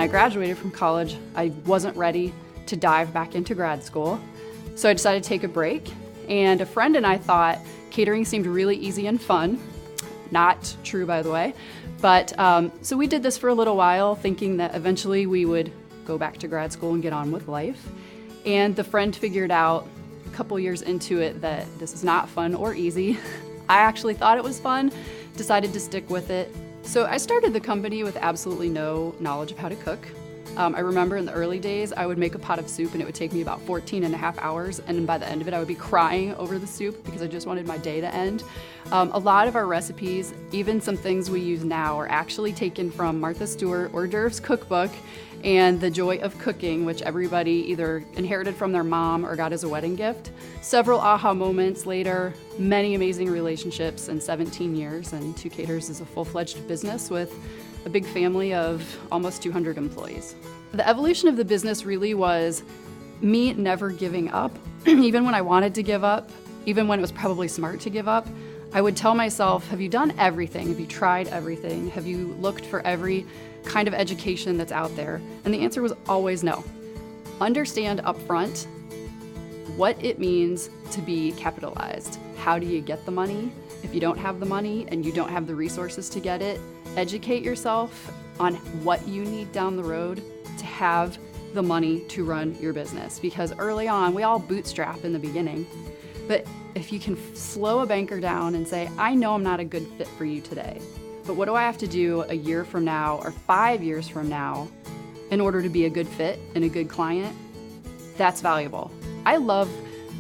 graduated from college, I wasn't ready to dive back into grad school. So I decided to take a break, and a friend and I thought catering seemed really easy and fun. Not true, by the way. But so we did this for a little while, thinking that eventually we would go back to grad school and get on with life. And the friend figured out a couple years into it that this is not fun or easy. I actually thought it was fun, decided to stick with it. So I started the company with absolutely no knowledge of how to cook. I remember in the early days, I would make a pot of soup and it would take me about 14 and a half hours. And by the end of it, I would be crying over the soup because I just wanted my day to end. A lot of our recipes, even some things we use now, are actually taken from Martha Stewart hors d'oeuvres cookbook and The Joy of Cooking, which everybody either inherited from their mom or got as a wedding gift. Several aha moments later, many amazing relationships in 17 years, and Two Caterers is a full-fledged business with a big family of almost 200 employees. The evolution of the business really was me never giving up. Even when I wanted to give up, even when it was probably smart to give up, I would tell myself, have you done everything? Have you tried everything? Have you looked for every kind of education that's out there? And the answer was always no. Understand upfront what it means to be capitalized. How do you get the money? If you don't have the money and you don't have the resources to get it, educate yourself on what you need down the road to have the money to run your business. Because early on, we all bootstrap in the beginning. But if you can slow a banker down and say, I know I'm not a good fit for you today, but what do I have to do a year from now or 5 years from now in order to be a good fit and a good client? That's valuable. I love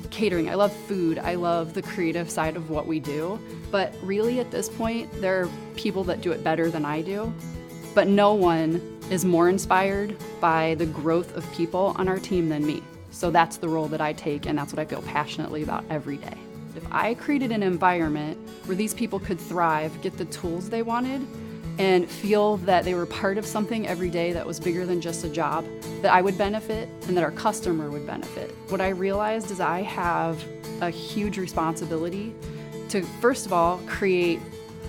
catering, I love food, I love the creative side of what we do, but really at this point, there are people that do it better than I do, but no one is more inspired by the growth of people on our team than me. So that's the role that I take, and that's what I feel passionately about every day. If I created an environment where these people could thrive, get the tools they wanted, and feel that they were part of something every day that was bigger than just a job, that I would benefit and that our customer would benefit. What I realized is I have a huge responsibility to, first of all, create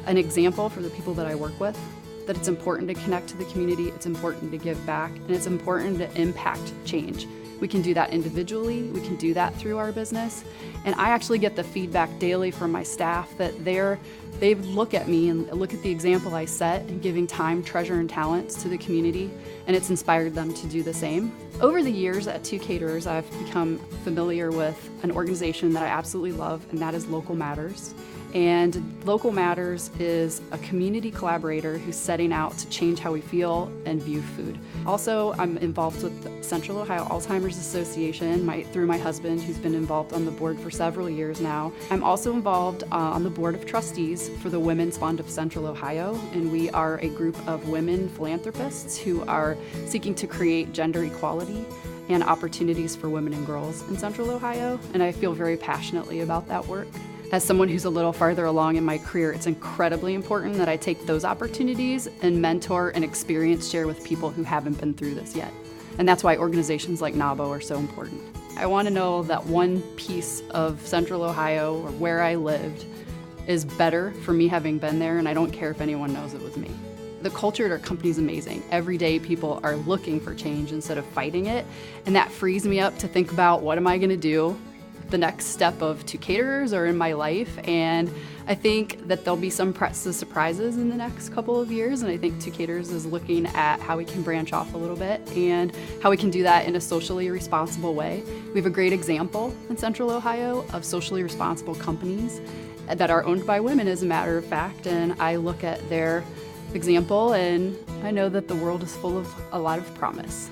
an example for the people that I work with, that it's important to connect to the community, it's important to give back, and it's important to impact change. We can do that individually, we can do that through our business, and I actually get the feedback daily from my staff that they look at me and look at the example I set in giving time, treasure, and talents to the community, and it's inspired them to do the same. Over the years at Two Caterers, I've become familiar with an organization that I absolutely love, and that is Local Matters. And Local Matters is a community collaborator who's setting out to change how we feel and view food. Also, I'm involved with the Central Ohio Alzheimer's Association through my husband, who's been involved on the board for several years now. I'm also involved on the board of trustees for the Women's Fund of Central Ohio, and we are a group of women philanthropists who are seeking to create gender equality and opportunities for women and girls in Central Ohio, and I feel very passionately about that work. As someone who's a little farther along in my career, it's incredibly important that I take those opportunities and mentor and experience share with people who haven't been through this yet. And that's why organizations like NAWBO are so important. I want to know that one piece of Central Ohio or where I lived is better for me having been there, and I don't care if anyone knows it was me. The culture at our company is amazing. Every day people are looking for change instead of fighting it, and that frees me up to think about what am I going to do the next step of Two Caterers or in my life, and I think that there'll be some surprises in the next couple of years, and I think Two Caterers is looking at how we can branch off a little bit and how we can do that in a socially responsible way. We have a great example in Central Ohio of socially responsible companies that are owned by women, as a matter of fact, and I look at their example and I know that the world is full of a lot of promise.